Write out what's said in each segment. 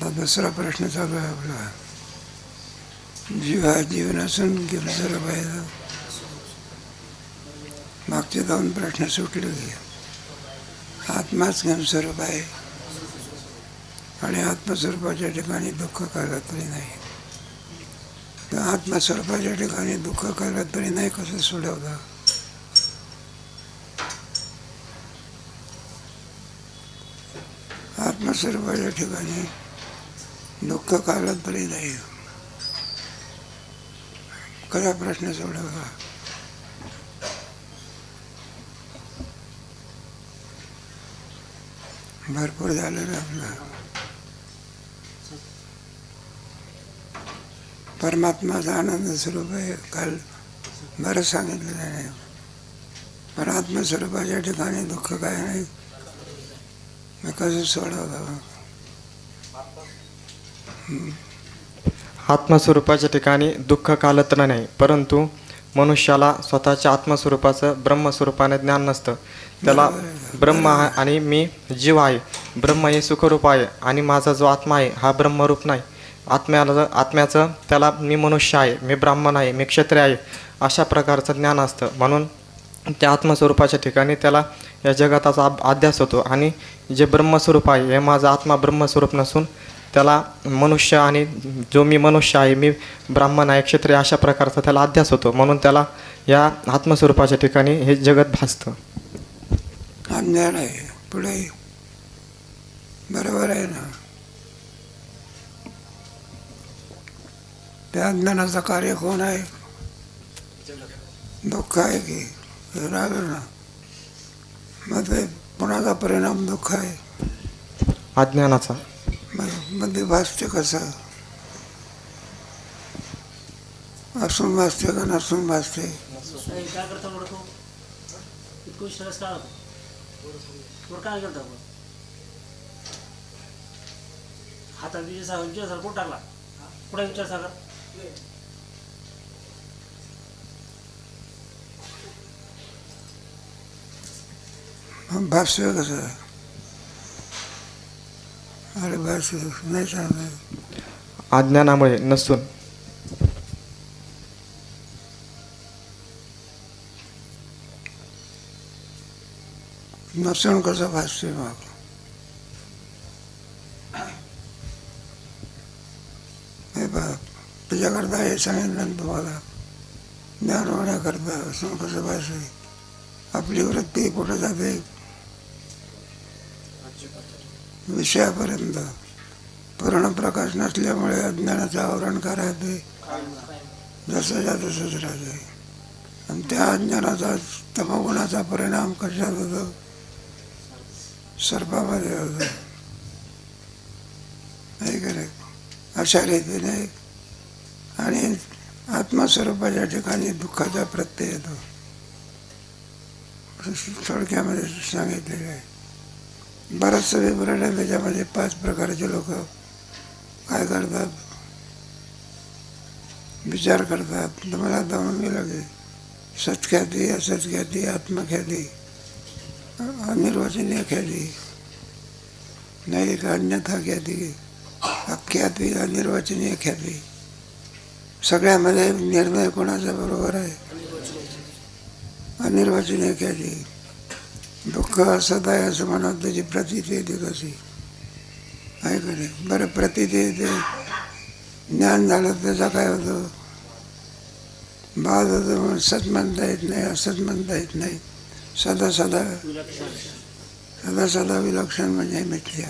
आता दुसरा प्रश्न चालू आहे आपला. जीव हा जीव नसून घेऊन स्वरूप आहे. मागचे 2 प्रश्न सुटले की आत्माच घेऊन स्वरूप आहे आणि आत्मस्वरूपाच्या ठिकाणी दुःख कालत्वरी नाही. आत्मस्वरूपाच्या ठिकाणी दुःख कालत्वरी नाही कसं सोडवलं? आत्मस्वरूपाच्या ठिकाणी दुःख कालत्वरी नाही कसा प्रश्न सोडवला? भरपूर झालं ना आपलं. परमात्माचा आनंद स्वरूप आहे. काल बरं सांगितलं नाही. पण आत्मस्वरूपाच्या ठिकाणी दुःख काय नाही. मग कसं सोडवलं? आत्मस्वरूपाच्या ठिकाणी दुःख कालत्र नाही, परंतु मनुष्याला स्वतःच्या आत्मस्वरूपाचं ब्रह्मस्वरूपाने ज्ञान नसतं. त्याला ब्रह्म आणि मी जीव आहे, ब्रह्म हे सुखरूप आहे आणि माझा जो आत्मा आहे हा ब्रह्मरूप नाही. आत्म्याचं त्याला मी मनुष्य आहे, मी ब्राह्मण आहे, मी क्षत्रिय आहे अशा प्रकारचं ज्ञान असतं. म्हणून त्या आत्मस्वरूपाच्या ठिकाणी त्याला या जगताचा अध्यास होतो आणि जे ब्रह्मस्वरूप आहे हे माझा आत्मा ब्रह्मस्वरूप नसून त्याला मनुष्य आणि जो मी मनुष्य आहे, मी ब्राह्मण आहे, क्षत्रिय अशा प्रकारचा त्याला अध्यास होतो. म्हणून त्याला या आत्मस्वरूपाच्या ठिकाणी हे जगत भासतं. अज्ञान आहे. पुढे बरोबर आहे ना. त्या अज्ञानाचं कार्य कोण आहे? दुःख आहे की राग ना. मग ते कोणाचा परिणाम दुःख आहे? अज्ञानाचा. मग ते भासते कसं? असून भासते का नसून भासते? काय करता बरं तू? इतकं विश्वास का बरं काय करता बरं? हातात विचार कोण टाकला? कुठे विचार सागर? भाष्य कसं? अरे भाष्य नाही सांगत. अज्ञानामुळे नसून. नसून कसं भाष्य? मग हे बघ, तुझ्याकरता हे सांगितलं तुम्हाला ज्ञान होण्याकरता. असून कसं भाष्य? आपली वृत्ती कुठं जाते? विषयापर्यंत. पूर्ण प्रकाश नसल्यामुळे अज्ञानाचं आवरण का राहते? जसंच्या तसंच राहते. आणि त्या अज्ञानाचा तमोगुणाचा परिणाम कशात होतो? सर्पामध्ये होतो. नाही करे अशा रीतीने. आणि आत्मस्वरूपाच्या ठिकाणी दुःखाचा प्रत्यय येतो. थोडक्यामध्ये सांगितलेलं आहे. बरंचसं विवरण आहे त्याच्यामध्ये. 5 प्रकारचे लोक काय करतात? विचार करतात. तुम्हाला जाऊन गेलं की सत्ख्याती, असत्ख्याती, आत्मख्याती, अनिर्वचनीय ख्याती, नाही का अन्यथा ख्याती, अख्याती, अनिर्वचनीय ख्याती. सगळ्यामध्ये निर्णय कोणाचा बरोबर आहे? अनिर्वचनीय ख्याती. दुःख असत आहे असं म्हणत त्याची प्रतीती येते कशी? आहे का नाही? बरं, प्रतीती येते. ज्ञान झालं त्याचा काय होतं? बाद होतं. म्हणून सत म्हणता येत नाही, असत म्हणता येत नाही. सदा सदा सदा सदा विलक्षण म्हणजे मिथ्या.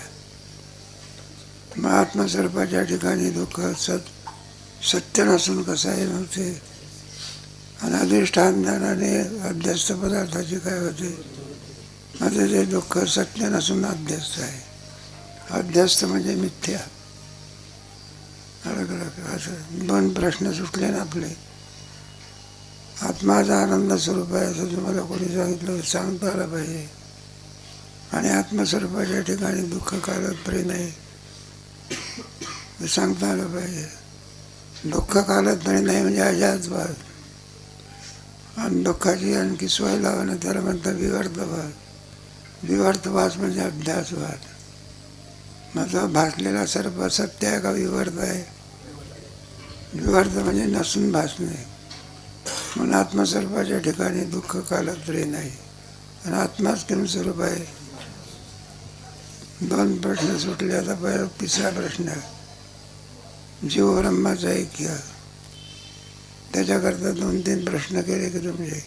मग आत्मस्वरूपाच्या ठिकाणी दुःख सत्य नसून कसं आहे? मग ते अनाधिष्ठान ज्ञानाने अध्यस्त पदार्थाची काय होते? माझं ते दुःख सत्य नसून अध्यस्त आहे. अध्यस्त म्हणजे मिथ्या. अलग अलग असं 2 प्रश्न सुटले ना आपले. आत्माचा आनंद स्वरूप आहे असं तुम्हाला कोणी सांगितलं सांगता आलं पाहिजे. आणि आत्मस्वरूपाच्या ठिकाणी दुःख कालत्वरी नाही हे सांगता आलं पाहिजे. दुःख कालत्वरी नाही म्हणजे अजातवाद. आणि दुःखाची आणखी सोय लावणं त्याला म्हणतात विवर्तवाद. विवर्तवाद म्हणजे अभ्यासवाद. मग तो भासलेला सर्प सत्य आहे का विवर्त आहे? विवर्त म्हणजे नसून भासणे. म्हणून आत्मस्वरूपाच्या ठिकाणी दुःख कालत्रय नाही. आणि आत्माच किम स्वरूप आहे. 2 प्रश्न सुटले. आता पहिला 3रा प्रश्न, जीव ब्रह्माचं ऐक्य. त्याच्याकरता 2-3 प्रश्न केले की तुमचे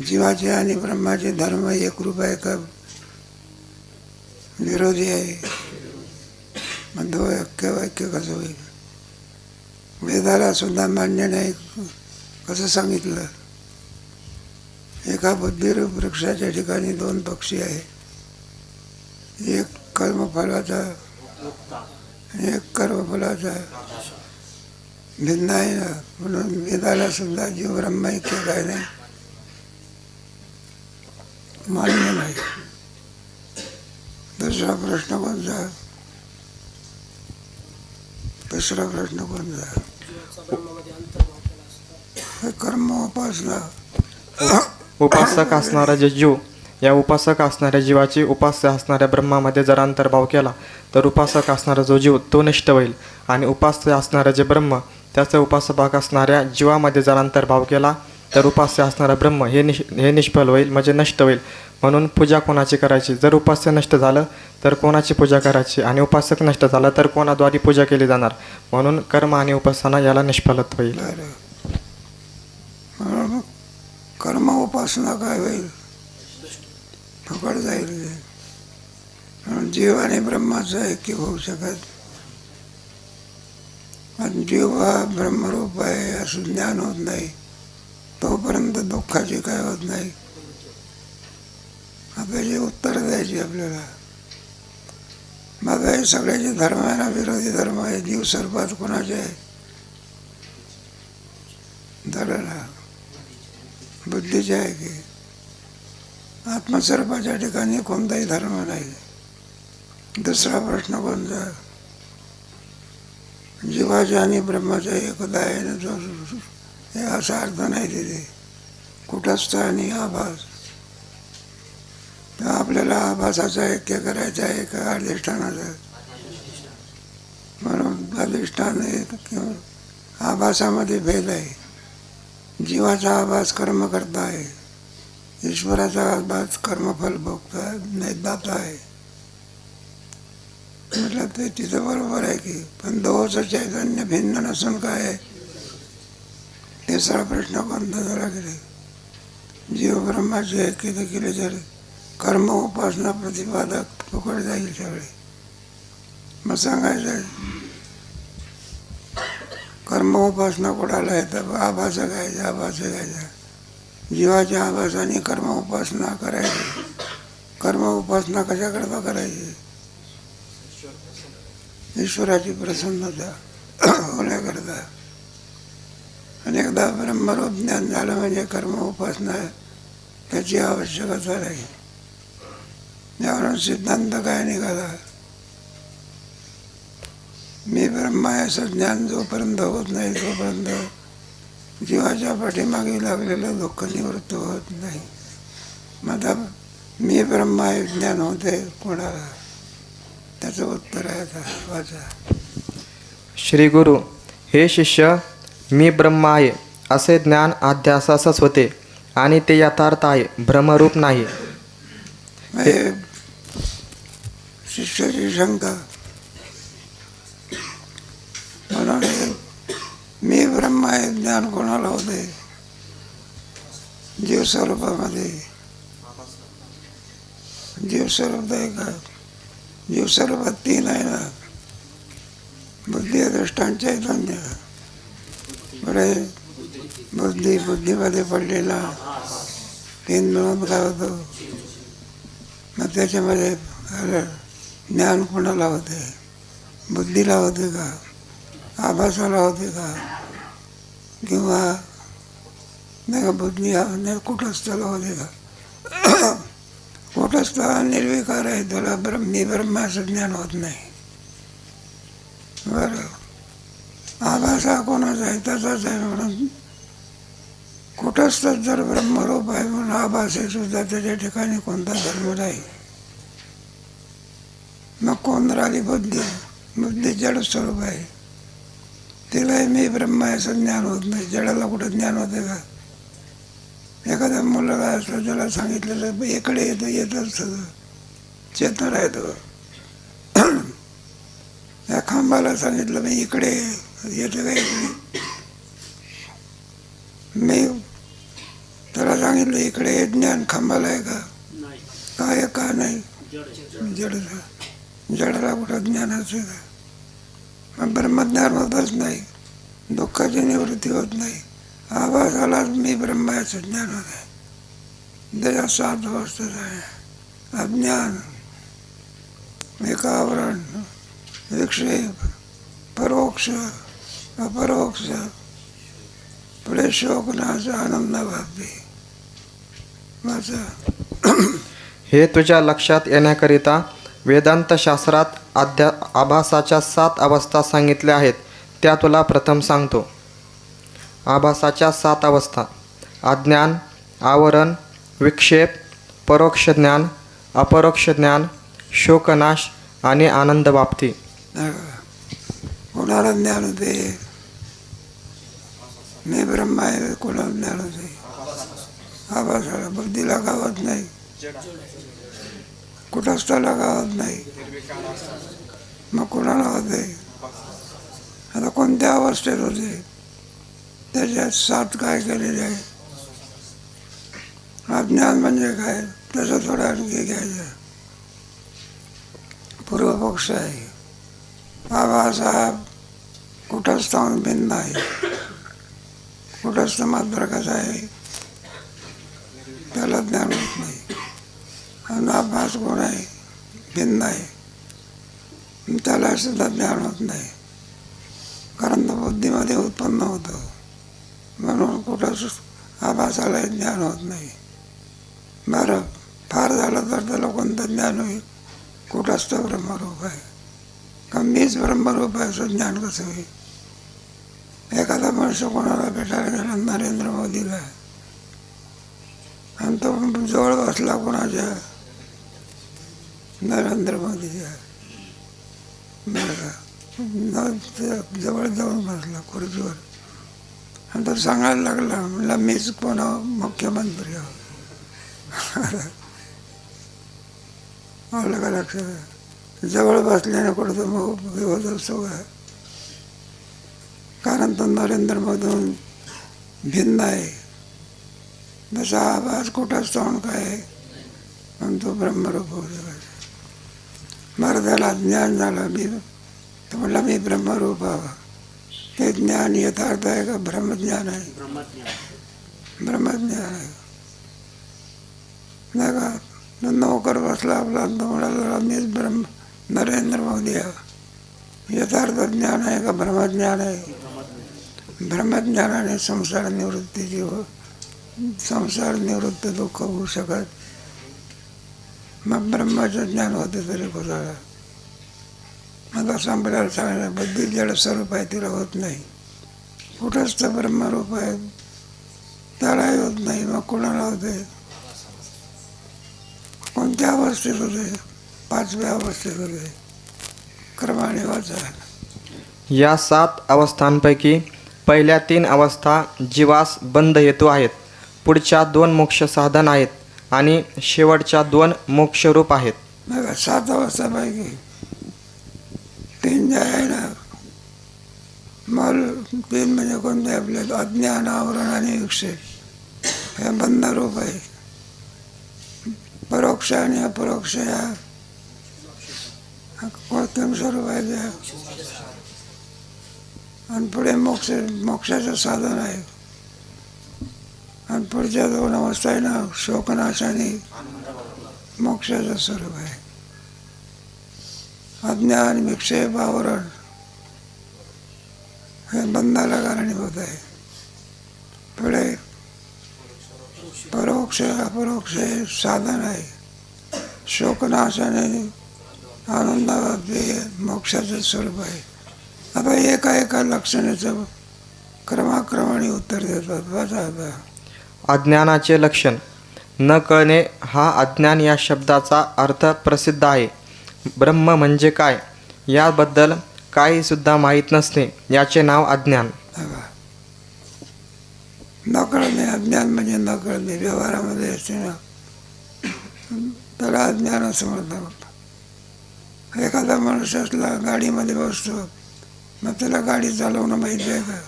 जीवाचे आणि ब्रह्माचे धर्म एकरूप आहे का विरोधी आहे? मग 2 ऐक्य कसं होईल? वेदाला सुद्धा मान्य नाही कसं सांगितलं? एका बुद्धिरूप वृक्षाच्या ठिकाणी 2 पक्षी आहे. एक कर्मफलाचा आणि एक कर्मफलाचा भिन्न आहे ना. म्हणून वेदाला सुद्धा जीव ब्रह्मैक्य काय नाही मान्य नाही. 2रा प्रश्न कोणता? 3रा प्रश्न कोणता? कर्म उपासना. उपासक असणारा जे जीव, या उपासक असणाऱ्या जीवाची उपास्य असणाऱ्या ब्रह्मामध्ये जर अंतर्भाव केला तर उपासक असणारा जो जीव तो नष्ट होईल. आणि उपास्य असणारा जे ब्रह्म त्याचा उपासक असणाऱ्या जीवामध्ये जर अंतर्भाव केला तर उपास्य असणारा ब्रह्म हे निष्फल होईल, म्हणजे नष्ट होईल. म्हणून पूजा कोणाची करायची? जर उपास्य नष्ट झालं तर कोणाची पूजा करायची? आणि उपासक नष्ट झाला तर कोणाद्वारे पूजा केली जाणार? म्हणून कर्म आणि उपासना याला निष्फलत होईल. म्हणून कर्म उपासना काय होईल? फुकट जाईल. म्हणून जीव आणि ब्रह्माचं ऐक्य होऊ शकत. आणि जीव हा ब्रह्मरूप आहे असं ज्ञान होत नाही तोपर्यंत दुःखाची काय होत नाही. आपल्याची उत्तर द्यायची आपल्याला. मग हे सगळ्याचे धर्म आहे ना, विरोधी धर्म आहे. जीव सर्वात कोणाचे आहे? धर्माला बुद्धीचे आहे की? आत्मस्वरूपाच्या ठिकाणी कोणताही धर्म नाही. 2रा प्रश्न कोणता? जीवाच्या आणि ब्रह्माच्या एकदा आहे ना, जो हे असा अर्थ नाही तिथे. कुटस्थ आणि आभास. तर आपल्याला आभासाचं ऐक्य करायचं आहे का अधिष्ठानाचं? म्हणून अधिष्ठान किंवा आभासामध्ये भेद आहे. जीवाचा आभास कर्म करता आहे, ईश्वराचा आभास कर्मफल भोगता नाही दाता आहे. म्हटलं ते तिथं बरोबर आहे की, पण दोहोचं चैतन्य भिन्न नसून काय आहे? 3रा प्रश्न कोणता झाला गेले? जीव ब्रह्माचे ऐक्य केले तर कर्म उपासना प्रतिपादक फुकट जाईल सगळे. मग सांगायचं कर्म उपासना कोणाला येतं? आभास गायचा, आभास गायचा. जीवाच्या आभासाने कर्म उपासना करायची. कर्म उपासना कशाकरता करायची? ईश्वराची प्रसन्नता होण्याकरता. आणि एकदा ब्रह्मरूप ज्ञान झालं म्हणजे कर्म उपासना त्याची आवश्यकता नाही. यावरून सिद्धांत काय निघाला? मी ब्रह्म आहे असं ज्ञान जोपर्यंत होत नाही तोपर्यंत जीवाच्या पाठीमागे लागलेलं दुःख निवृत्त होत नाही. मग मी ब्रह्म आहे ज्ञान होते कोणाला? त्याचं उत्तर आहे आता वाचा. श्री गुरु, हे शिष्य, मी ब्रह्म आहे असे ज्ञान अध्यासासच होते आणि ते यथार्थ आहे, भ्रमरूप नाही. शिष्याची शंका. म्हणून मी ब्रह्म आहे ज्ञान कोणाला होते? जीवस्वरूपामध्ये. जीवस्वरूप आहे का? जीवस्वरूपात 3 आहे ना, बुद्धी, अधिष्ठान, चैतन्य. बरे बुद्धीमध्ये पडलेला 3 मिळून काय होतं? मग त्याच्यामध्ये ज्ञान कोणाला होते? बुद्धीला होते का? आभासाला होते का? किंवा नाही का बुद्धी कुटस्थला होते का? कुटस्थ निर्विकार आहे, तुला मी ब्रह्माचं ज्ञान होत नाही. बरं, आभास हा कोणाचा आहे? तसाच आहे. म्हणून कुटस्थ जर ब्रह्मरूप आहे म्हणून आभास आहे सुद्धा त्याच्या ठिकाणी कोणता धर्म नाही. मग कोण राहिली बुद्धी. बुद्धी जड स्वरूप आहे, तिलाही मी ब्रह्म आहे असं ज्ञान होत नाही. जडाला कुठं ज्ञान होते का? एखाद्या मुलाला असलं त्याला सांगितलेलं इकडे येतं, येतच सगळं चेतन राहतो. या खांबाला सांगितलं मी इकडे येतं का? इकडे मी त्याला सांगितलं इकडे हे ज्ञान खांबाला आहे का? नाही, काय का नाही? जड आहे. जड जडाला कुठं ज्ञान असेल का? मग ब्रह्मज्ञान होतच नाही, दुःखाची निवृत्ती होत नाही. आवाज आला मी ब्रह्माचं ज्ञान होत आहे. त्याच्या 7 अवस्थेत आहे. अज्ञान, एकावरण, विक्षेप, परोक्ष, अपरोक्ष, पुढे शोकनाश, आनंद भावी. माझं हे तुझ्या लक्षात येण्याकरिता वेदांत शास्त्रात आभासाच्या 7 अवस्था सांगितल्या आहेत. त्या तुला प्रथम सांगतो. आभासाच्या 7 अवस्था: अज्ञान, आवरण, विक्षेप, परोक्ष ज्ञान, अपरोक्ष ज्ञान, शोकनाश आणि आनंद प्राप्ती. कोणाला ज्ञान होते मी ब्रह्म आहे? कोणाला ज्ञान होते? आभासाला. बुद्धीला गावत नाही, कुटस्थाला गावत नाही, मग कोणाला होते? आता कोणत्या अवस्थेत होते? त्याच्यात 7 काय केलेले आहे? अज्ञान म्हणजे काय? त्याचं थोडं आणखी घ्यायचं. पूर्वपक्ष आहे. आभास हा कुटस्थाहून भिन्न आहे. कुटस्थ मात्र कसा आहे? त्याला ज्ञान होत नाही. आणि आभास कोण आहे? भिन्न आहे, त्याला सुद्धा ज्ञान होत नाही, कारण तो बुद्धीमध्ये उत्पन्न होतं. म्हणून कुठंच आभासाला ज्ञान होत नाही. बरं, फार झालं तर त्याला कोणतं ज्ञान होईल? कुटस्थ ब्रह्मरूप आहे का मीच ब्रह्मरूप आहे असं ज्ञान कसं होईल? एखादा मनुष्य कोणाला भेटायला गेला, नरेंद्र मोदीला, आणि तो जवळ बसला कोणाच्या? नरेंद्र मोदीच्या. बरं, जवळ जाऊन बसला खुर्चीवर, आणि तो सांगायला लागला, म्हणला मीच कोण मुख्यमंत्री आहो. आलं का लक्षात? जवळ बसल्याने कुठं तर मग होत असतो का? कारण तो नरेंद्र मोदीहून भिन्न आहे. जसा आवाज कुठं असतो काय आहे, पण तो ब्रह्मरूप होऊ शकत. बरं, त्याला ज्ञान झालं, मी तो म्हणला मी ब्रह्मरूप हवं. ते ज्ञान यथार्थ आहे का ब्रह्मज्ञान आहे? ब्रह्मज्ञान आहे. नाही का? नोकर बसला आपला, तो म्हणाला मीच नरेंद्र मोदी आहे. यथार्थ ज्ञान आहे का ब्रह्मज्ञान आहे? ब्रह्मज्ञानाने संसार निवृत्तीची संसार निवृत्त दुःख होऊ शकत. मग ब्रह्माचं ज्ञान होते तरी कुठला. आता संपल्याला सांगायला बुद्धी जड स्वरूप आहे, तिला होत नाही. कुठंच तर ब्रह्मरूप आहे, त्यालाही होत नाही. मग कोणाला होते? कोणत्या अवस्थेत होते? 5व्या अवस्थेत होते. क्रमाने वाचा. या 7 अवस्थांपैकी पहिल्या 3 अवस्था जीवास बंध हेतू आहेत, पुढच्या 2 मोक्ष साधन आहेत आणि शेवटच्या 2 मोक्षरूप आहेत. बघा, 7 अवस्थापैकी 3 जे आहे ना, मल 3 म्हणजे कोणते? आपले अज्ञान, आवरण आणि विक्षेप हे बंधरूप आहे. परोक्ष आणि अपरोक्ष या कोणत्या स्वरूप आहे त्या? आणि पुढे मोक्षाचं साधन आहे. आणि पुढच्या 2 अवस्था आहे ना, शोकनाश आणि मोक्षाचं स्वरूप आहे. अज्ञान, विक्षेप, आवरण हे बंधाला कारणीभूत आहे. पुढे परोक्ष अपरोक्ष हे साधन आहे. शोकनाश आणि आनंदाचे मोक्षाचं स्वरूप आहे. आता एका लक्षणाचं क्रमाक्रमाने उत्तर देतात. वाचा आता. अज्ञानाचे लक्षण. न कळणे हा अज्ञान या शब्दाचा अर्थ प्रसिद्ध आहे. ब्रह्म म्हणजे काय याबद्दल काही सुद्धा माहीत नसणे याचे नाव अज्ञान. बघा, नकळणे, अज्ञान म्हणजे नकळणे, व्यवहारामध्ये असते ना त्याला अज्ञान असं म्हणतात. एखादा माणूस असला गाडीमध्ये बसतो, मग त्याला गाडी चालवणं माहिती आहे का?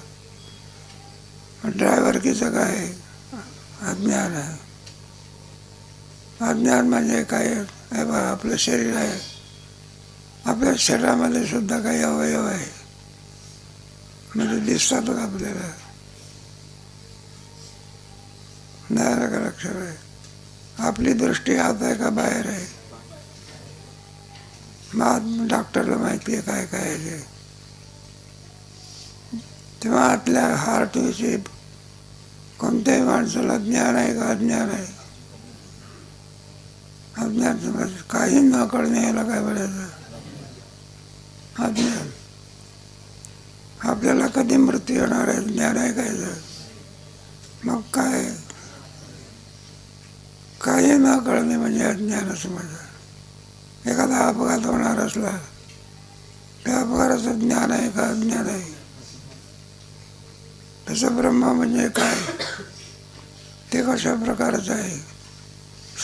ड्रायव्हरकीचं काय अज्ञान आहे. अज्ञान म्हणजे काय आहे बा, आपलं शरीर आहे, आपल्या शरीरामध्ये सुद्धा काही अवयव आहे म्हणजे दिसतात का आपल्याला? नाही का लक्षात आहे? आपली दृष्टी आत आहे का बाहेर आहे? मग डॉक्टरला माहिती आहे काय काय आहे ते. तेव्हा आतल्या हार्टविषयी कोणत्याही माणसाला ज्ञान आहे का अज्ञान आहे? अज्ञान समज काही न कळणे याला काय बोलायचं? अज्ञान. आपल्याला कधी मृत्यू येणार आहे ज्ञान आहे काय? मग काय काही न कळणे म्हणजे अज्ञान समजा. एखादा अपघात होणार असला त्या अपघाताचं ज्ञान आहे का अज्ञान आहे? तसं ब्रह्म म्हणजे काय ते कशा प्रकारचं आहे?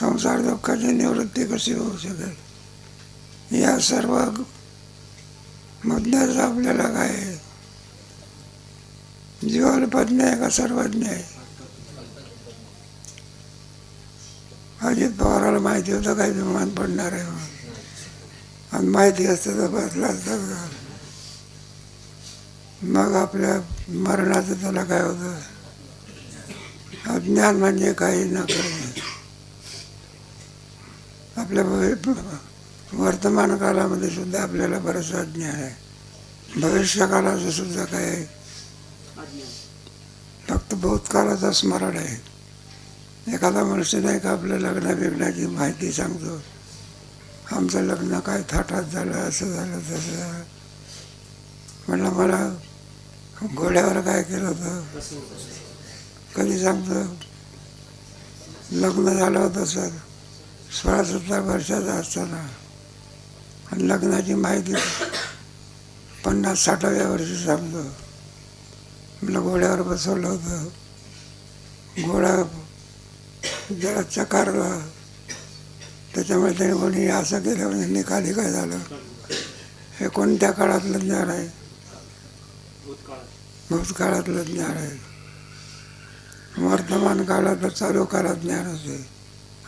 संसार दुःखाची निवृत्ती कशी होऊ शकेल? या सर्व मधल्याच आपल्याला काय आहे? जीवाल्पज्ञ आहे का सर्वज्ञ आहे? अजित पवाराला माहिती होतं काही विमान पडणार आहे म्हणून, आणि माहिती असतं तर बसला असतं. मग आपल्या मरणाचं त्याला काय होतं? अज्ञान म्हणजे काही न कळणे. आपल्या वर्तमान कालामध्ये सुद्धा आपल्याला बरंच अज्ञान आहे. भविष्य कालाचं सुद्धा काय आहे? फक्त भूतकाळाचं स्मरण आहे. एखादा मनुष्य नाही का आपल्या लग्न बिग्नाची माहिती सांगतो, आमचं लग्न काय थाटात झालं, असं झालं तसं झालं. म्हणलं मला घोड्यावर काय केलं होतं कधी सांगतो? लग्न झालं होतं सर 16-17 वर्षाचा असताना, आणि लग्नाची माहिती 50-60व्या वर्षी सांगतो. मला घोड्यावर बसवलं होतं, घोडा जरा चकारला, त्याच्यामुळे त्याने कोणी असं केलं म्हणजे निकाली काय झालं. हे कोणत्या काळातलं ज्ञान आहे? भूतकाळातलं ज्ञान आहे. वर्तमान काळात चालू काळात ज्ञान असते,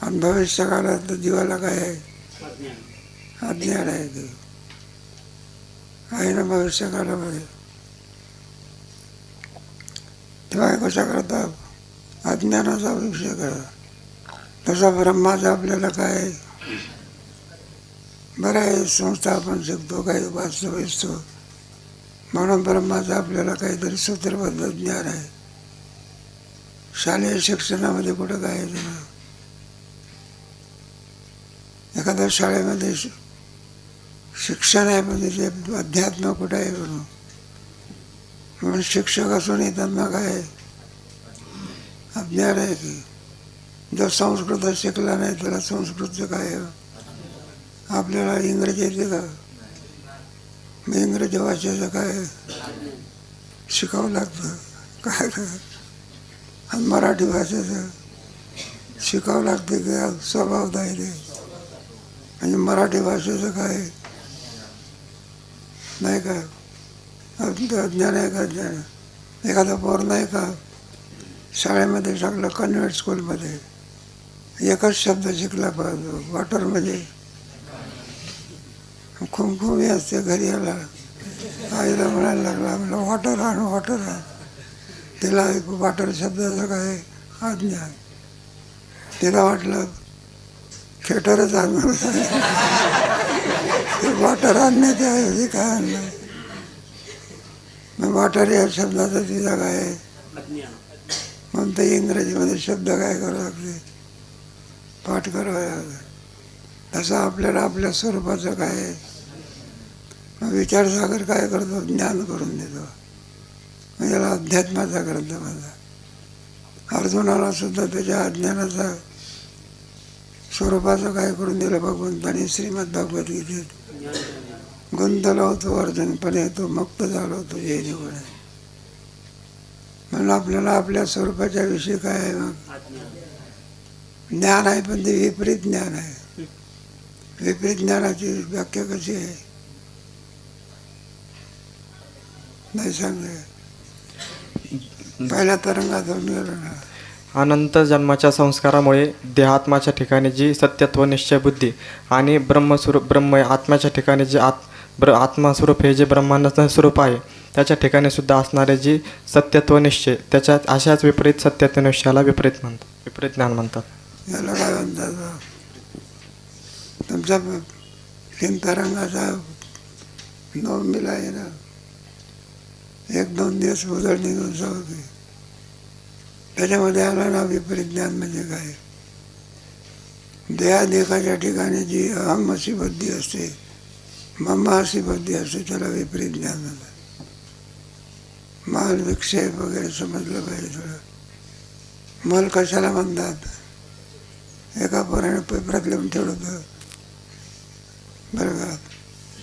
आणि भविष्य काळात जीवाला काय आहे? अज्ञान आहे. ते आहे ना भविष्य काळामध्ये. तेव्हा कशा करता अज्ञानाचा विषय करा. तसा ब्रह्माचा आपल्याला काय बरं आहे, संस्था आपण शिकतो, काही वास्तविकतो, म्हणून ब्रह्माचं आपल्याला काहीतरी सूत्रबद्ध ज्ञान आहे. शालेय शिक्षणामध्ये कुठं काय आहे? एखाद्या शाळेमध्ये शिक्षण आहे पण तिथे अध्यात्म कुठं आहे? म्हणून शिक्षक असून त्यांना काय अज्ञान आहे की जो संस्कृत शिकला नाही त्याला संस्कृतचं काय? आपल्याला इंग्रजी येते का? मग इंग्रजी भाषेचं काय शिकावं लागतं काय? आणि मराठी भाषेचं शिकावं लागते की स्वभाव आहे ते. म्हणजे मराठी भाषेचं काय नाही का अज्ञान आहे का? अज्ञान. एखादा पोर नाही का शाळेमध्ये टाकलं कन्व्हेंट स्कूलमध्ये, एकच शब्द शिकला पाहिजे वॉटर. म्हणजे खुमखुमी असते, घरी आला आईला म्हणायला लागला, म्हणलं वॉटर आण वॉटर आण. तिला वॉटर शब्दाचं काय अज्ञान. तिला वाटलं थिएटरच आणणार, वॉटर आणण्याच्या ऐवजी काय आणलं. मग वॉटर या शब्दाचा तिला काय म्हणून ते इंग्रजीमध्ये शब्द काय करावं लागते, पाठ करावं लागतं. तसं आपल्याला आपल्या स्वरूपाचं काय विचारसागर काय करतो? ज्ञान करून देतो. याला अध्यात्माचा ग्रंथ म्हणतात. अर्जुनाला सुद्धा त्याच्या अज्ञानाचा स्वरूपाचं काय करून दिलं भगवंतानी श्रीमद भगवद्गीतेत. गुंतलो होतो अर्जुन, पण तो मुक्त झालो होतो जैनीमुळे. म्हणून आपल्याला आपल्या स्वरूपाच्या विषयी काय आहे मग ज्ञान आहे, पण ते विपरीत ज्ञान आहे. विपरीत ज्ञानाची व्याख्या कशी आहे नाही सांगले. पहिल्या तरंगात होऊन गेलो ना. अनंत जन्माच्या संस्कारामुळे देहात्माच्या ठिकाणी जी सत्यत्व निश्चय बुद्धी आणि ब्रह्मस्वरूप ब्रह्म आत्म्याच्या ठिकाणी जे आत्मस्वरूप हे जे ब्रह्मांडाचं स्वरूप आहे त्याच्या ठिकाणी सुद्धा असणारे जी सत्यत्व निश्चय, त्याच्यात अशाच विपरीत सत्यत्व निश्चयाला विपरीत ज्ञान म्हणतात. याला काय म्हणतात तुमचा 3 तरंगाचा नवमीला आहे ना, 1-2 दिवस उजळ निघून जाऊ. त्याच्यामध्ये आला ना विपरीत ज्ञान म्हणजे काय. देहादेखाच्या ठिकाणी जी अहम अशी बुद्धी असते, मम अशी बुद्धी असते, त्याला विपरीत ज्ञान म्हणतात. माल विक्षेप वगैरे समजलं पाहिजे थोडं. मल कशाला म्हणतात, एका पोराने पेपरात लिहून ठेवलं होतं बरं का,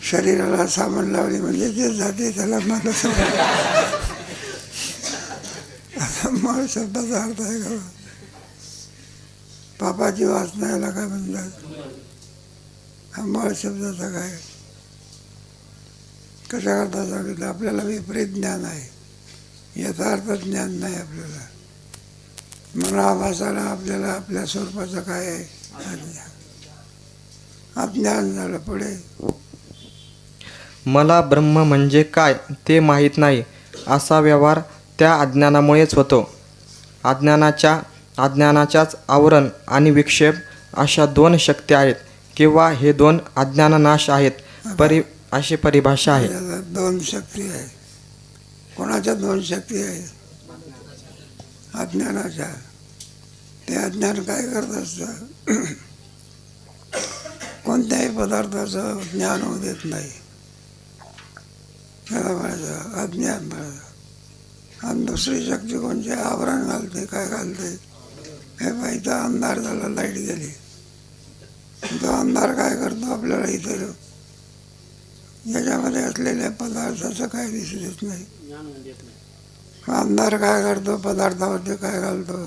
शरीराला सामान लावली म्हणजे जे जाते त्याला मला मळ शब्दाचा अर्थ आहे का. पापाची वासना याला काय म्हणतात, हा मळ शब्दाचा काय कशा करता सांगितलं. आपल्याला विपरीत ज्ञान आहे, यथार्थ ज्ञान नाही आपल्याला. म्हणून आभासाला आपल्याला आपल्या स्वरूपाचं काय आहे अज्ञान झालं. पुढे मला ब्रह्म म्हणजे काय ते माहीत नाही असा व्यवहार त्या अज्ञानामुळेच होतो. अज्ञानाच्याच आवरण आणि विक्षेप अशा 2 शक्ती आहेत किंवा हे 2 अज्ञाननाश आहेत अशी परिभाषा आहे. 2 शक्ती आहे. कोणाच्या 2 शक्ती आहेत? अज्ञानाच्या. ते अज्ञान काय करत असतं, कोणत्याही पदार्थाचं ज्ञान होऊ देत नाही. त्याला म्हणायचं अज्ञान म्हणायचं. आणि दुसरी शक्ती कोणती, आवरण घालते. काय घालते, हे बाईचा अंधार झाला, लाईट गेली. तो अंधार काय करतो, आपल्याला इथं याच्यामध्ये असलेल्या पदार्थाचं काय दिसू देत नाही. अंधार काय करतो, पदार्थावरती काय घालतो,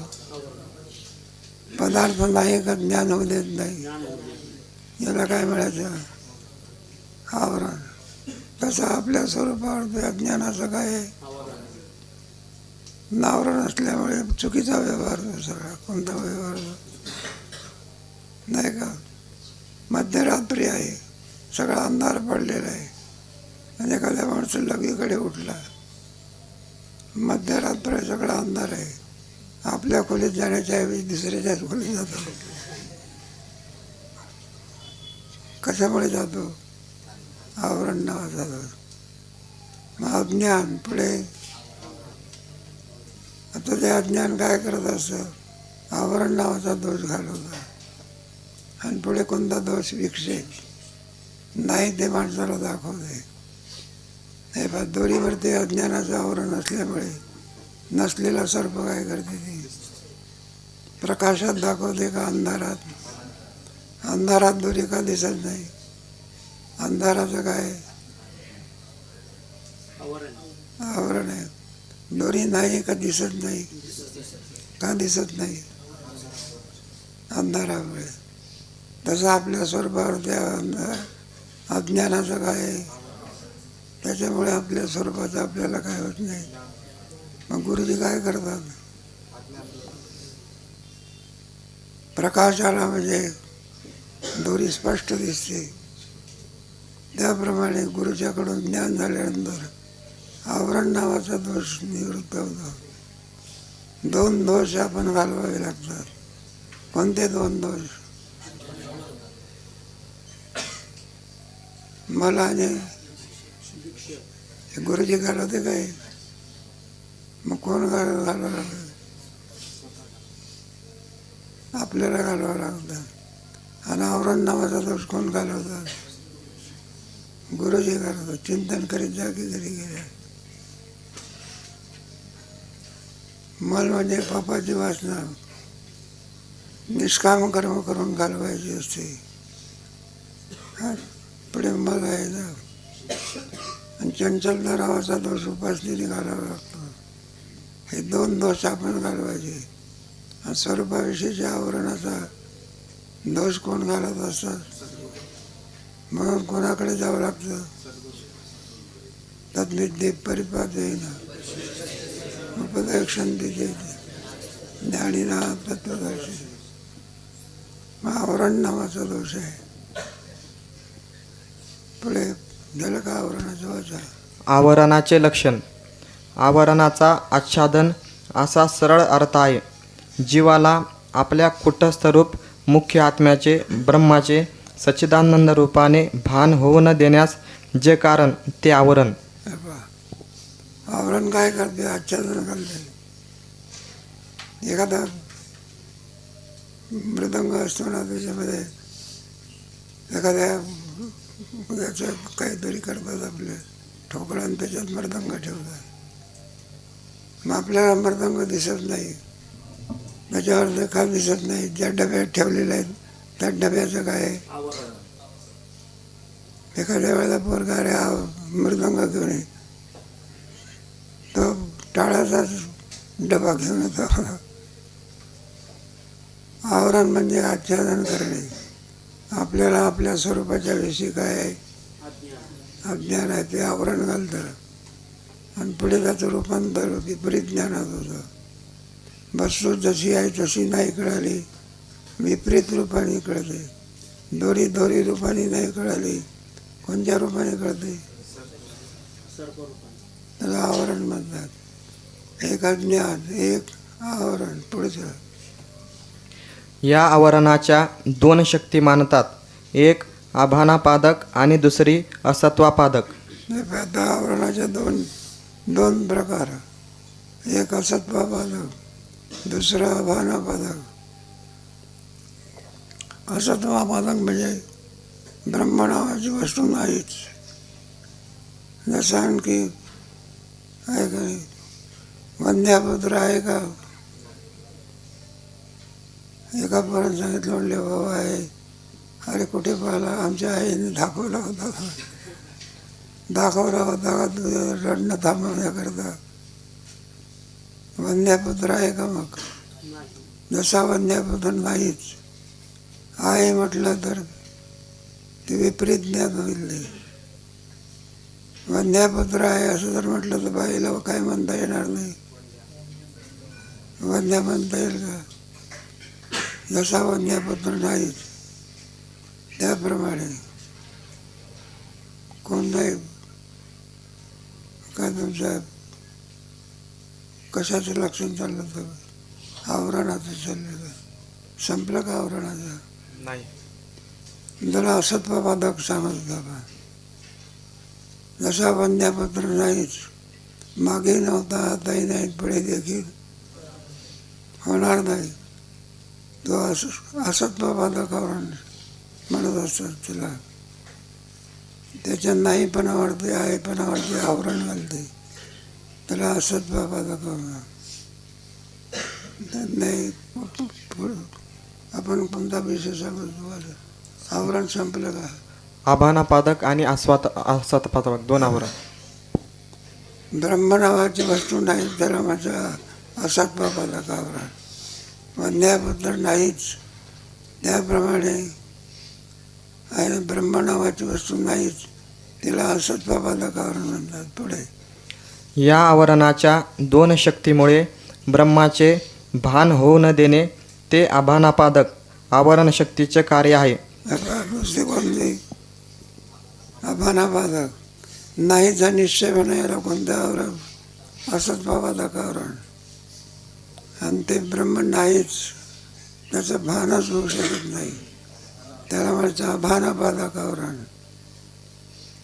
पदार्थ नाही का ज्ञान होऊ देत नाही. याला काय मिळायचं, आवरण. तसं आपल्या स्वरूपावर अज्ञानाचं काय आहे, नावरण असल्यामुळे चुकीचा व्यवहार होतो सगळा. कोणता व्यवहार नाही का. मध्यरात्री आहे, सगळा अंधार पडलेला आहे आणि एखाद्या माणसं लगीकडे उठला, मध्यरात्र सगळा अंधार आहे. आपल्या खोलीत जाण्याच्या ऐवजी दुसऱ्याच्याच खोलीत जातो. कशामुळे जातो, आवरण नावाचा दोष. मग अज्ञान. पुढे आता ते अज्ञान काय करत असतं, आवरण नावाचा दोष घालवता. आणि पुढे कोणता दोष, विक्षेप. नाही ते माणसाला दाखवते. हे पा दोरीवरती अज्ञानाचं आवरण असल्यामुळे नसलेला सर्प काय करते, ती प्रकाशात दाखवते का अंधारात. अंधारात दोरी का दिसत नाही, अंधाराचं काय आवरण आहे. दोरी नाही का दिसत नाही, का दिसत नाही, अंधारामुळे. तसं आपल्या स्वरूपावर त्या अज्ञानाचं काय आहे, त्याच्यामुळे आपल्या स्वरूपाचं आपल्याला काय होत नाही. मग गुरुजी काय करतात, प्रकाश आला म्हणजे दोरी स्पष्ट दिसते. त्याप्रमाणे गुरुच्याकडून ज्ञान झाल्यानंतर आवरण नावाचा दोष निवृत्त होतो. 2 दोष आपण घालवावे लागतात. कोणते 2 दोष, मला आणि गुरुजी घालवते काय, मग कोण घालवावं लागतं, आपल्याला घालवावं लागतं. आणि आवरण नावाचा दोष कोण घालवतात, गुरुजी घालवतात. चिंतन करीत जा की घरी गेल्या. मल म्हणजे पापाची वासना, निष्काम कर्म करून घालवायची असते. प्रेमळ आहे ना, आणि चंचल नावाचा दोष उपासनेने घालावा लागतो. हे दोन दोष आपण घालवायचे. आणि स्वरूपाविषयीच्या आवरणाचा दोष कोण घालत असतात? म्हणून कोणाकडे जावं लागतं? तद्विद्ये परिपादेन उपदेक्षन्ति ज्ञानिना तत्वदर्शी. मग आवरण नावाचा दोष आहे. पुढे झालं का आवरणाचं वाचा? आवरणाचे लक्षण. आवरणाचा आच्छादन असा सरळ अर्थ आहे. जीवाला आपल्या कुटस्थ रूप मुख्य आत्म्याचे ब्रह्माचे सच्चिदानंद रूपाने भान होऊ न देण्यास जे कारण ते आवरण. हे पहा, आवरण काय करते? आच्छादन करते. एखादा मृदंग असतो ना, त्याच्यामध्ये एखाद्या याचं काहीतरी करतात, आपले ठोकळा आणि त्याच्यात मृदंग ठेवतात. मग आपल्याला मृदंग दिसत नाही, त्याच्यावर रेखा दिसत नाही. ज्या डब्यात ठेवलेल्या आहेत त्या डब्याचं काय आहे? एखाद्या वेळेला पोरगा रे मृदंग घेऊन ये, तो टाळाचाच डबा घेऊन येतो. आवरण म्हणजे आच्छादन करणे. आपल्याला आपल्या स्वरूपाच्या विषयी काय आहे? अज्ञान आहे, ते आवरण घालतं. आणि पुढे त्याचं रूपांतर विपरीत ज्ञानात होतं. वस्तू जशी आहे तशी नाही कळाली, विपरीत रूपाने कळते. दोरी दोरी रूपाने नाही कळाली, कोणत्या रूपाने कळते? त्याला आवरण म्हणतात. एक अज्ञान, एक आवरण. पुढचं या आवरणाच्या दोन शक्ती मानतात. एक आभानापादक आणि दुसरी असत्वापादक. आता आवरणाचे दोन प्रकार. एक असत्वापादक, दुसरा आभानापादक. असत्वापादक म्हणजे ब्रह्म नावाची वस्तू नाहीच. जसं आणखी आहे का नाही, वंद्यापुत्र आहे का? एका पोरानं सांगितलं, म्हणले बाबा आहे. अरे कुठे पाहिला? आमच्या आईने दाखवला होता का तुझं रडणं थांबवण्याकरता? वंद्यापुत्र आहे का? मग जसा वंद्यापुत्र नाहीच आहे म्हटलं तर ते विपरीत ज्ञान होईल. वंद्यापुत्र आहे असं जर म्हटलं तर बाईला काय म्हणता येणार नाही. वंद्या म्हणता येईल का? जसा वंद्यापुत्र नाहीच त्याप्रमाणे कोणताही काय तुमच्या कशाचं लक्षण चाललं तर आवरणाचं चाललेलं. संपलं का आवरणाचं? नाही. त्याला असत्वपादक सांगत होता. जसा वंद्यापुत्र नाहीच, मागे नव्हता, आताही नाही, पुढे देखील होणार नाही, तो असत्वपादक आवरण म्हणत असतात तिला. त्याच्या नाहीपणावरती आहेपणावरती आवरण घालते, त्याला असत्वपादक आवरण. नाही आपण कोणता विषय सांगतो तुम्हाला? आवरण संपलं का? आभानापादक आणि असत्पादक दोन आवरण. ब्रह्म नावाची वस्तू नाही त्याला माझं असत्वपादक आवरण. वंद्यापुत्र नाहीच त्याप्रमाणे आहे. ब्रह्म नावाची वस्तू नाहीच, तिला असत्वपादक आवरण म्हणतात. पुढे या आवरणाच्या दोन शक्तीमुळे ब्रह्माचे भान होऊ न देणे ते आभानापादक आवरण शक्तीचे कार्य आहे. दुसरी कोणती? आभानापादक नाहीचा निश्चय म्हणायला कोणतं आवरण? असत्वपादक आवरण. आणि ते ब्रह्म नाहीच, त्याचं भानच होऊ शकत नाही, त्याला म्हणायचं आभानापादक आवरण.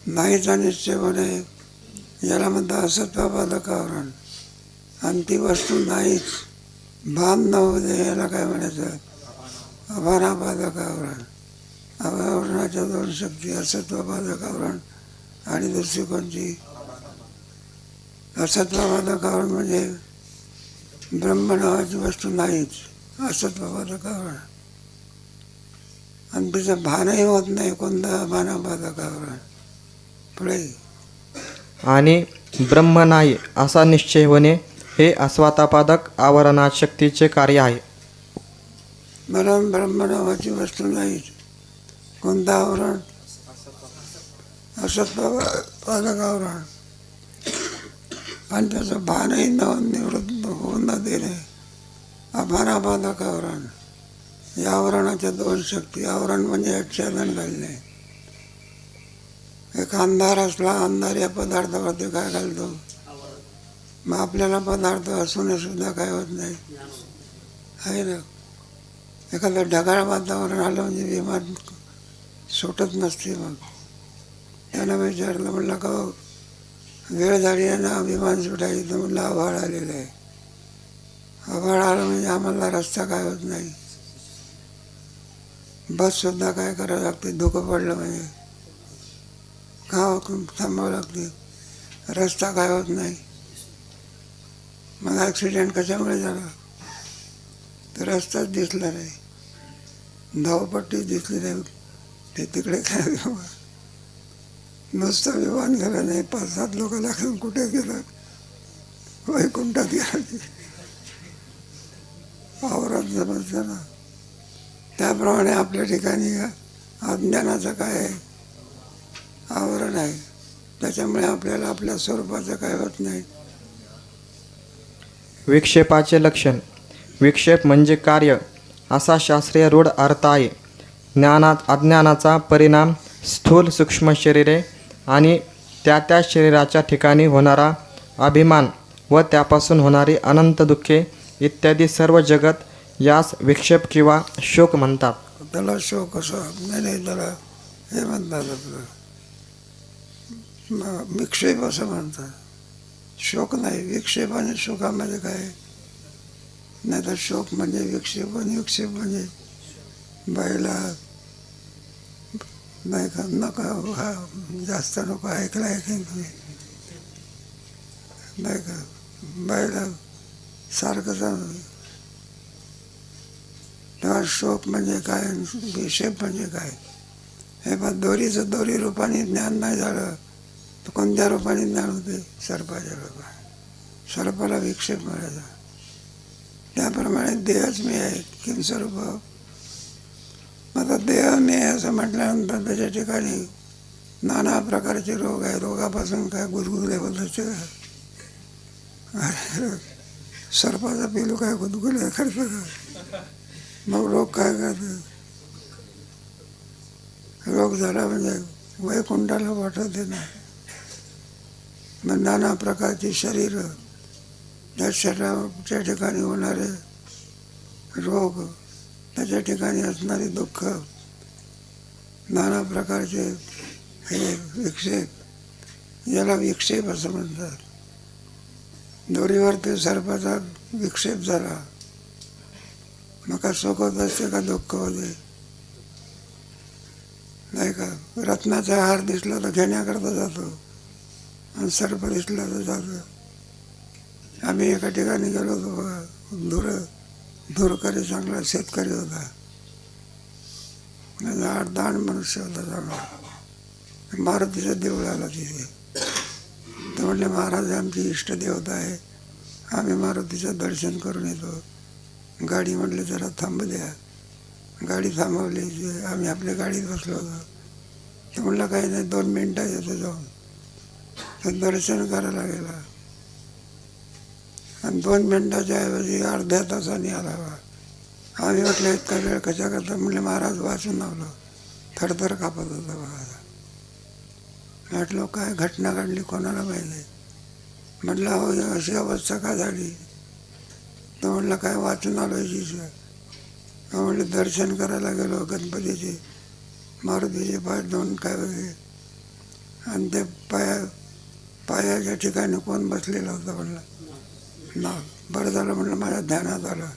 नाहीचा निश्चय होणे याला म्हणतात असत्वपादक आवरण. आणि ती वस्तू नाहीच, भान न होऊ दे याला काय म्हणायचं? आभानापादक आवरण. आवरणाच्या दोन शक्ती, असत्वपादक आवरण आणि दुसरी कोणती? असत्वपादक आवरण म्हणजे ब्रह्म नावाची वस्तू नाहीच, असत्वपादक आवरण. आणि तिचं भानही होत नाही कोणता भानापादक आवरण. पुढे आणि ब्रह्म नाही असा निश्चय होणे हे अस्वातापादक आवरणात शक्तीचे कार्य आहे. ब्रह्म नावाची वस्तू नाहीच. कोणतं आवरण? असत्पादक आवरण. आणि त्याचं भानही निवृत्त होऊन न देणे अभानापादक आवरण. या आवरणाच्या दोन शक्ती. आवरण म्हणजे आच्छादन घालणे. एक अंधार असला, अंधार या पदार्थावरती काय घालतो? मग आपल्याला पदार्थ असून सुद्धा काय होत नाही आहे ना. एखादं ढगाळ वातावरण आलं म्हणजे विमान सुटत नसते. मग त्यानं विचारलं, म्हणलं का वेळ झाली आहे ना विमान सुटायची? तर म्हणलं आभाळ आलेलं आहे. आभाळ आलं म्हणजे आम्हाला रस्ता काय होत नाही. बससुद्धा काय करावं लागते, धुकं पडलं म्हणजे का थांबावं लागते, रस्ता काय होत नाही. मग ॲक्सिडेंट कशामुळे झाला? तर रस्ताच दिसला नाही, धावपट्टी दिसली नाही. ते तिकडे काय नुसतं विमान गेलं नाही, 5-7 लोक लागून कुठे गेलं? वैकुंठात गेलं. आवरात समजतं ना. त्याप्रमाणे आपल्या ठिकाणी अज्ञानाचं काय आहे? आवरण आहे. त्याच्यामुळे आपल्याला आपल्या स्वरूपाचं काय होत नाही. विक्षेपाचे लक्षण. विक्षेप म्हणजे कार्य असा शास्त्रीय रूढ अर्थ आहे. ज्ञानात अज्ञानाचा परिणाम स्थूल सूक्ष्म शरीरे आणि त्या शरीराच्या ठिकाणी होणारा अभिमान व त्यापासून होणारी अनंत दुःखे इत्यादी सर्व जगत यास विक्षेप किंवा शोक म्हणतात. त्याला शोक असं नाही, त्याला हे म्हणतात आपलं विक्षेप असं म्हणतात. शोक नाही. विक्षेप आणि शोकामध्ये काय नाही. तर शोक म्हणजे विक्षेप आणि विक्षेप म्हणजे बाईला नाही का नका हा जास्त नको ऐकलं ऐकेन तुम्ही नाही का. बाईला सारखं तेव्हा शोक म्हणजे काय, विक्षेप म्हणजे काय. हे बा दोरीचं दोरी रूपाने ज्ञान नाही झालं तर कोणत्या रूपाने ज्ञान होते? सर्पाच्या रूपाने. सर्पाला विक्षेप मिळायचा. त्याप्रमाणे देहच मी आहे किम स्वरूप. आता देह मी आहे असं म्हटल्यानंतर त्याच्या ठिकाणी नाना प्रकारचे रोग आहे. रोगापासून काय गुदगुले बोलायचे का? सर्पाचा पिलू काय गुदगुले करतं का? मग रोग काय करतं? रोग झाला म्हणजे वैकुंठाला वाटत ना. मग नाना प्रकारची शरीर, त्या शरीराच्या ठिकाणी होणारे रोग, त्याच्या ठिकाणी असणारे दुःख, नाना प्रकारचे हे विक्षेप, याला विक्षेप असं म्हणतात. दोरीवरती सर्पाचा विक्षेप झाला मग का सुख होत असते का दुःख होते? नाही का. रत्नाचा हार दिसला तर घेण्याकरता जातो आणि सर्प दिसला तर जातो. आम्ही एका ठिकाणी गेलो होतो बघा. धुरकरी चांगला शेतकरी होता. 8-10 मनुष्य होता चांगला. मारुतीचं देऊळ आला तिथे. तर म्हणले महाराज आमची इष्टदेवता आहे, आम्ही मारुतीचं दर्शन करून येतो. गाडी म्हटलं जरा थांब द्या. गाडी थांबवली. आम्ही आपल्या गाडीत बसलो होतो. तर म्हणलं काही नाही 2 मिनटात येतो जाऊन. तर दर्शन करायला गेला आणि 2 मिनटाच्या ऐवजी अर्ध्या तासाने आला बा. आम्ही म्हटलं इतका वेळ कशा करता? म्हणले महाराज वाचून लावलं. थरथर कापत होता बघा. म्हटलं काय घटना घडली कोणाला माहिती? म्हटलं हो अशी अवस्था का झाली? तर म्हटलं काय वाचून आलो याची. म्हटलं दर्शन करायला गेलो गणपतीचे, मारुतीचे पाय 2 काय वगैरे. आणि ते पायाच्या ठिकाणी कोण बसलेला होता म्हणलं ना. बरं झालं म्हणलं माझ्या ध्यानात आलं.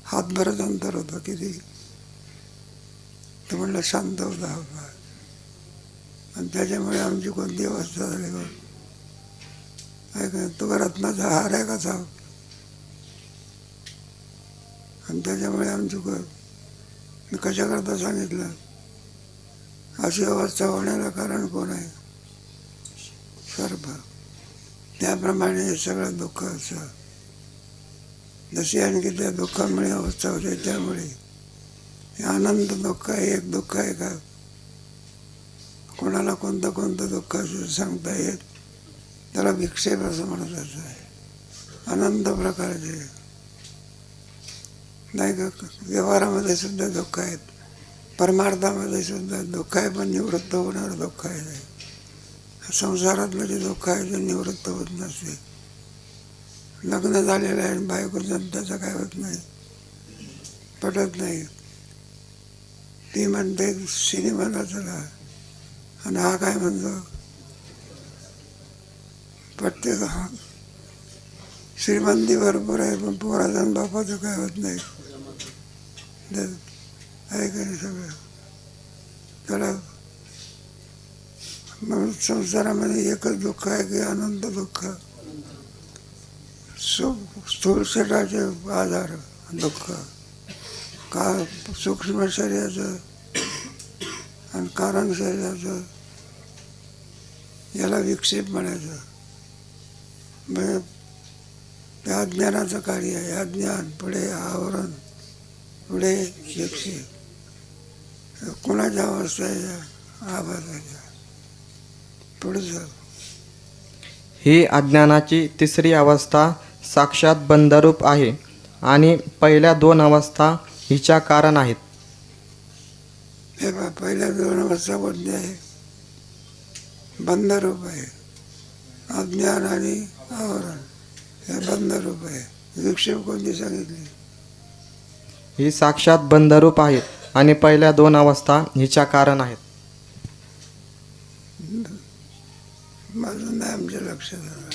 हातभरच अंतर होतं किती. तर म्हणलं शांत होता हा पाय. आणि त्याच्यामुळे आमची कोणती अवस्था झाली बघ. ऐका तुका रत्नाचा हार आहे कसा. आणि त्याच्यामुळे आमची मी कशाकरता सांगितलं? अशी अवस्था होण्याला कारण कोण आहे? सर्प. त्याप्रमाणे हे सगळं दुःख असं. जशी आणखी त्या दुःखामुळे अवस्था होते, त्यामुळे हे आनंद दुःख आहे. एक दुःख आहे का? कोणाला कोणतं कोणतं दुःख असं सांगता येत. त्याला विक्षेप असं म्हणत आहे. आनंद प्रकारचे नाही का? व्यवहारामध्ये सुद्धा दुःख आहेत, परमार्थामध्ये सुद्धा दुःख आहे, पण निवृत्त होणारं दुःख आहे. संसारातलं जे दुःख आहे ते निवृत्त होत नसते. लग्न झालेलं आहे आणि बायकोचं त्याचं काय होत नाही, पटत नाही. ती म्हणते सिनेमाला चला आणि हा काय म्हणतो, पटते का? श्रीमंती भरपूर आहे पण पोराचं आणि बापाचं काय होत नाही. आहे का नाही सगळं? त्याला म्हणून संसारामध्ये एकच दुःख आहे की आनंद दुःख. स्थूल शरीराचे आजार दुःख, का सूक्ष्म शरीराचं आणि कारण शरीराचं, याला विक्षेप म्हणायचं. म्हणजे ते अज्ञानाचं कार्य आहे. अज्ञान पुढे आवरण, पुढे विक्षेप. कोणाच्या अवस्था आहे? आभासाच्या. पुढचं ही अज्ञानाची तिसरी अवस्था साक्षात बंधरूप आहे आणि पहिल्या दोन अवस्था हिच्या कारण आहेत. हे पहा, पहिल्या दोन अवस्था कोणत्या आहे? बंधरूप आहे. अज्ञान आणि आवरण हे बंधरूप आहे. विक्षेप कोणती सांगितली? ही साक्षात बंधरूप आहेत आणि पहिल्या दोन अवस्था हिच्या कारण आहेत. माझं नाही आमच्या लक्षात आलं.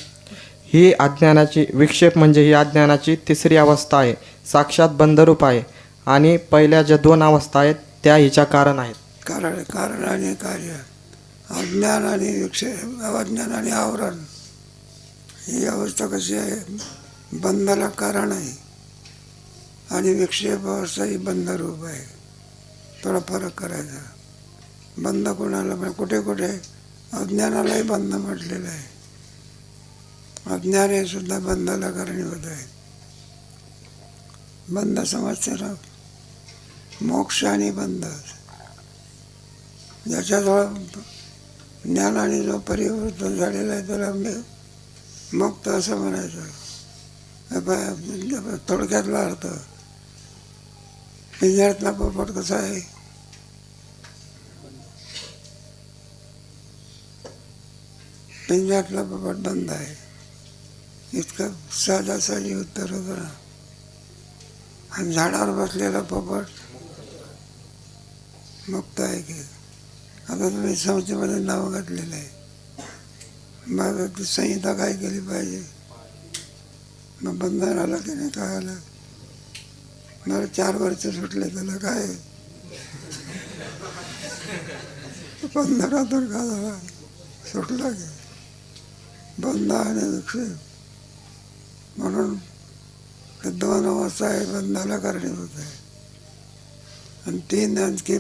ही अज्ञानाची विक्षेप म्हणजे ही अज्ञानाची तिसरी अवस्था आहे, साक्षात बंधरूप आहे आणि पहिल्या ज्या दोन अवस्था आहेत त्या हिच्या कारण आहेत. कारण आणि कार्य, अज्ञान आणि विक्षेप, अज्ञान आणि आवरण. ही अवस्था कशी आहे? बंधाला कारण आहे आणि विक्षेप अवस्था ही बंधरूप आहे. थोडा फरक करायचा. बंध कोणाला म्हणजे कुठे कुठे अज्ञानालाही बंध म्हटलेलं आहे. अज्ञान हे सुद्धा बंधाला कारणीभूत आहे. बंध समजते ना? मोक्ष आणि बंध. ज्याच्याजवळ ज्ञान आणि जो परिवृत्त झालेला आहे त्याला मुक्त असं म्हणायचं. थोडक्यातला अर्थ, पिंजऱ्यातला पोपट कसा आहे? पिंजऱ्यातला पोपट बंद आहे. इतकं सहजासहजी उत्तर होतं ना. आणि झाडावर बसलेला पोपट मुक्त आहे की? आता तुम्ही संस्थेमध्ये नाव घातलेलं आहे, मग ती संहिता काय केली पाहिजे? मग बंधन आलं की नाही? काय आलं? मला 4 वर्ष सुटले, त्याला काय बंधनातून का झाला? सुटला की बंध आणि विक्षेप. म्हणून ते 2 अवस्था आहे बंधाला कारणीभूत आहे आणि 3 आणखी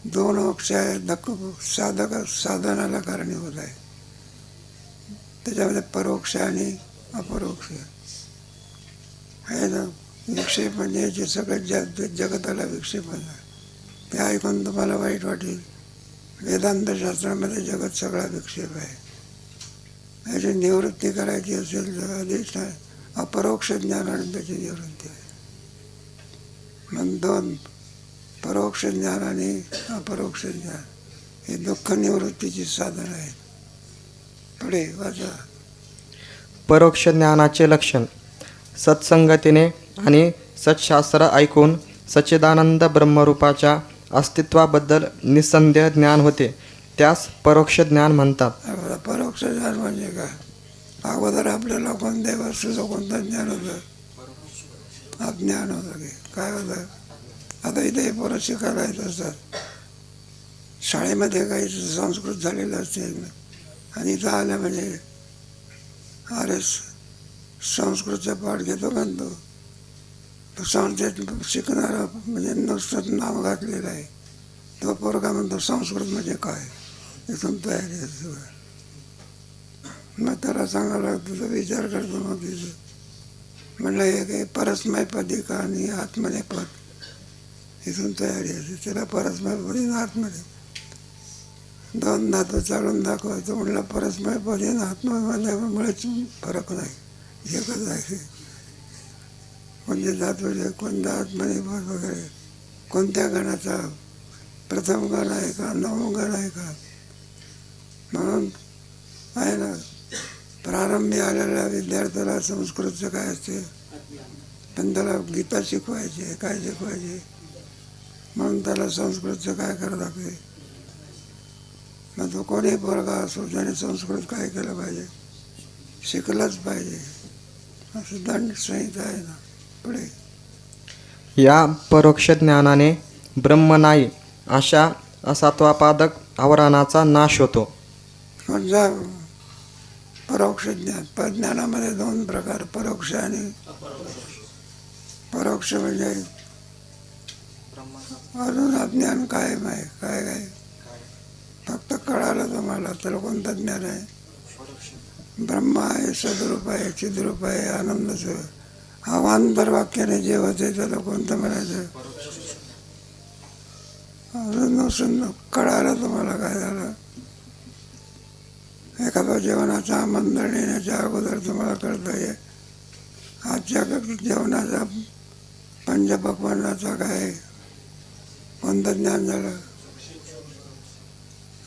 2 अक्ष आहे साधनाला कारणीभूत आहे. त्याच्यामध्ये परोक्ष आणि अपरोक्ष आहे ना. विक्षेप म्हणजे याचे सगळ्यात जगताला विक्षेप आहे. ते ऐकून तुम्हाला वाईट वाटेल. वेदांतशास्त्रामध्ये जगत सगळा विक्षेप आहे. याची निवृत्ती करायची असेल तर अधिष्ठान अपरोक्ष ज्ञान आणि त्याची निवृत्ती आहे. मग 2 परोक्ष ज्ञान आणि अपरोक्ष ज्ञान हे दुःख निवृत्तीची साधन आहेत. पुढे वाचा. परोक्ष ज्ञानाचे लक्षण: सत्संगतीने आणि सत्शास्त्र ऐकून सच्चिदानंद ब्रह्मरूपाच्या अस्तित्वाबद्दल निसंदेह ज्ञान होते, त्यास परोक्ष ज्ञान म्हणतात. परोक्ष ज्ञान म्हणजे काय? अगोदर आपल्याला कोणत्याही वस्तूचं कोणतं ज्ञान होतं? अज्ञान होतं की काय होतं? आता इथे पोरं शिकायला येत असतात. शाळेमध्ये काही संस्कृत झालेलं असते आणि इथं आलं म्हणजे अरे संस्कृतचा पाठ घेतो का तो? तो संस्कृत शिकणारा म्हणजे नुसतंच नाव घातलेलं आहे. तो पोरगा म्हणतो संस्कृत म्हणजे काय, इथून तयारी आहे सगळं. मग त्याला सांगावं लागतं, तो विचार करतो. मग तिथं म्हणलं हे काही परस्मयपदिका आणि आत्मनेपद, इथून तयारी असते. त्याला परस्मयपदी आणि आत्मनेपद दोन धातू चालून दाखवायचं. म्हणलं परस्मयपदी आणि आत्मनेपदमुळेच फरक नाही, एकच आहे. कोणते धातूचे, कोणता आत्मनेपद वगैरे, कोणत्या गणाचा प्रथम गण आहे का, नवम गण आहे का. म्हणून आहे ना, प्रारंभी आलेल्या विद्यार्थ्याला संस्कृतचं काय असते, पण त्याला गीता शिकवायची, काय शिकवायचे, म्हणून त्याला संस्कृतचं काय करावं लागते. मग तो कोणी पोरगा असो त्याने संस्कृत काय केलं पाहिजे, शिकलंच पाहिजे. असं दंड संहिता आहे ना. पुढे या परोक्ष ज्ञानाने ब्रह्म नाही अशा असत्वापादक आवरणाचा नाश होतो. कोणता परोक्ष ज्ञान. ज्ञानामध्ये दोन प्रकार, परोक्ष आणि परोक्ष. म्हणजे अजून अज्ञान कायम आहे. काय काय फक्त कळालं तुम्हाला तर कोणतं ज्ञान आहे. ब्रह्म आहे, सद्रूप आहे, चिद्रूप आहे, आनंदच आहे. अवांतर वाक्याने जे होते त्याला कोणतं म्हणायचं. अजून कळालं तुम्हाला काय झालं. एखादा जेवणाचा आमंत्रण येण्याच्या अगोदर तुम्हाला कळतं आहे आजच्या जेवणाचा पंचपक्वान्नाचा काय कोणतं ज्ञान झालं.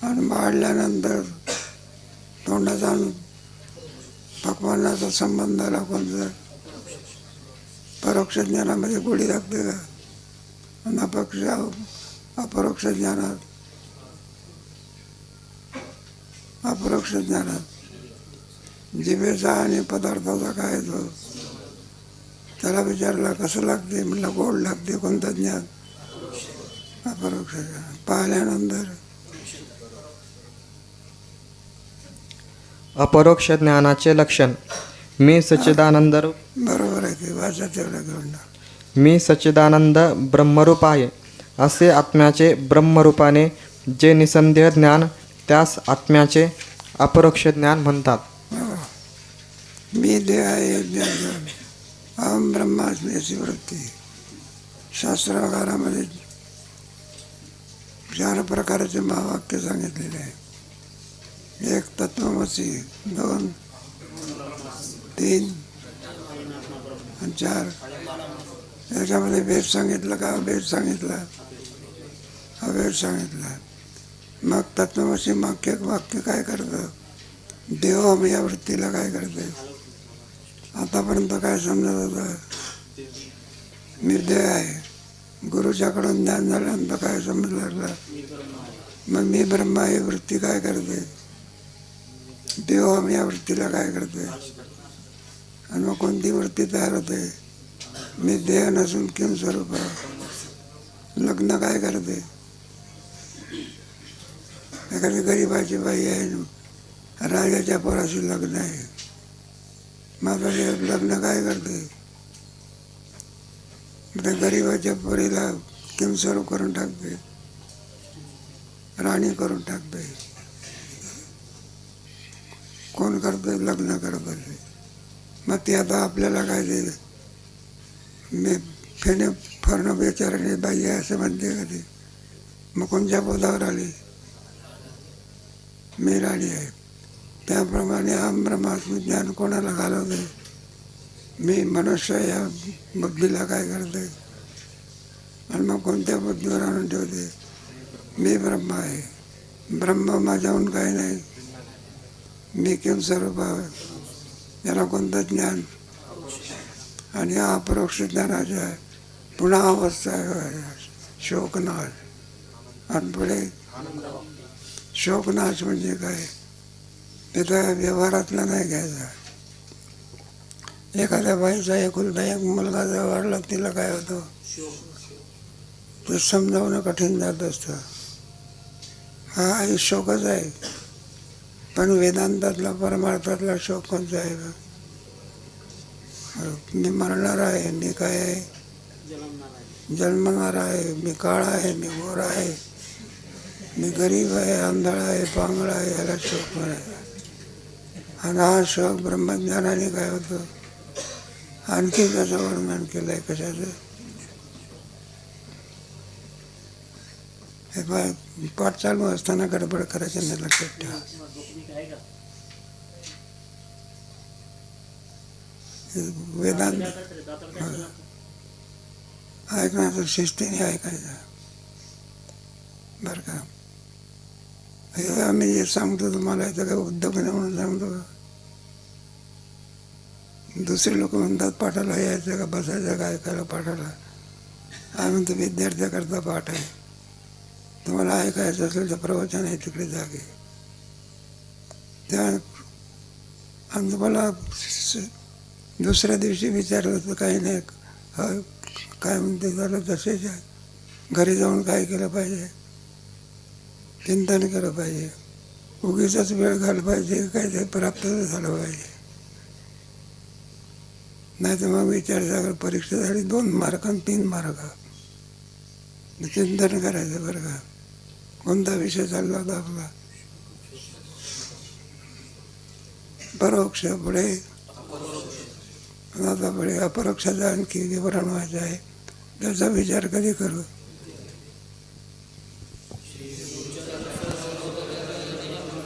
आणि वाढल्यानंतर तोंडाचा पक्वान्नाचा संबंध आला कोणतं. परोक्ष ज्ञानामध्ये गोडी लागते का. अपरोक्ष ज्ञानात जिभेचा आणि पदार्थाचा काय तो. त्याला विचारला कसं लागते, म्हणलं गोड लागते. कोणतं ज्ञान, अपरोक्ष ज्ञान. पाहिल्यानंतर अपरोक्ष ज्ञानाचे लक्षण. मी सच्चिदानंद बरोबर आहे की वाचा तेवढं घेऊन. मी सच्चिदानंद ब्रह्मरूप आहे असे आत्म्याचे ब्रह्मरूपाने जे निसंदेह ज्ञान, त्यास आत्म्याचे अपरोक्ष ज्ञान म्हणतात. मी देह आहे ज्ञान. अहम ब्रह्मास्मी अशी वृत्ती. शास्त्रागारामध्ये 4 प्रकारचे महावाक्य सांगितलेले आहे. 1 तत्वमसी, 2, 3 आणि 4. याच्यामध्ये भेद सांगितलं का अभेद सांगितला. अभेद सांगितला. मग तत्वमसी वाक्य काय करतं, देव या वृत्तीला काय करते. आतापर्यंत काय समजत होतं, मी देह आहे. गुरुच्याकडून ज्ञान झाल्यानंतर काय समजलं लागलं, मग मी ब्रह्मा ही वृत्ती काय करते, देव या वृत्तीला काय करते. आणि मग कोणती वृत्ती तयार होते, मी देह नसून किम स्वरूप. लग्न काय करते. एखादी गरीबाची बाई आहे, राजाच्या पोराशी लग्न आहे. माझं लग्न काय करते, त्या गरीबाच्या पोरीला किम स्वरूप करून टाकते, राणी करून टाकते. कोण करते, लग्न करत असे. मग ती आता आपल्याला काय देईल, मी फेणे फरणं बेचाराने बाई आहे असं म्हणते का ती. मग कोणत्या पदावर आली, मी राणी आहे. त्याप्रमाणे अहम ब्रह्मास्मी ज्ञान कोणाला घालवते, मी मनुष्य या बुद्धीला काय करते. आणि मग कोणत्या बुद्धीवर आणून ठेवते, मी ब्रह्म आहे. ब्रह्म माझ्याहून काही नाही, मी किम स्वरूप आहे. याला कोणतं ज्ञान. आणि हा अपरोक्ष ज्ञानाचा आहे. पुन्हा अवस्था आहे शोकनाश. आणि पुढे शोकनाश म्हणजे काय, ते तर व्यवहारातला नाही घ्यायचा. एखाद्या बाईचा एकुलता एक मुलगा जर वाढला तिला काय होतं, ते समजावणं कठीण जात असतं. हा शोकच आहे. पण वेदांतातला परमार्थातला शोक कोणता आहे, मी मरणार आहे, मी काय आहे, जन्मणार आहे. जन्मणार आहे, मी काळा आहे, मी गोरा आहे, मी गरीब आहे, आंधळा आहे, पांगळा आहे, याला शोक म्हणायचा. आणि हा शोक ब्रह्मज्ञानाने काय होतं, आणखी त्याचं वर्णन केलं आहे. कशाचं? हे पाय, पाठ चालू असताना गडबड करायची नाही, लक्षात ठेवा. तुम्ही आहे का? वेदांत काय करते रे? दातार काय केलं? ऐकण्याचं शिस्तीने ऐकायचं बरं का. हे आम्ही जे सांगतो तुम्हाला याचं काय उद्योग नाही म्हणून सांगतो का? दुसरे लोक म्हणतात पाठाला यायचं का, बसायचं का, ऐकायला पाठाला. आम्ही म्हणतो विद्यार्थ्याकरता पाठ आहे. तुम्हाला ऐकायचं असेल तर प्रवचन आहे, तिकडे जागे. त्या आणि तुम्हाला दुसऱ्या दिवशी विचारलं तर काही नाही, काय म्हणते झालं तसेच आहे. घरी जाऊन काय केलं पाहिजे, चिंतन केलं पाहिजे. उगीचाच वेळ घाल पाहिजे, काय ते प्राप्त झालं पाहिजे. नाही तर मग विचार परीक्षा झाली 2 मार्क आणि 3 मार्क. चिंतन करायचं बरं का. कोणता विषय चालला होता आपला? परोक्ष, पुढे आता पुढे अपरोक्षाचा आणखी विवरण व्हायचं आहे. त्याचा विचार कधी करू?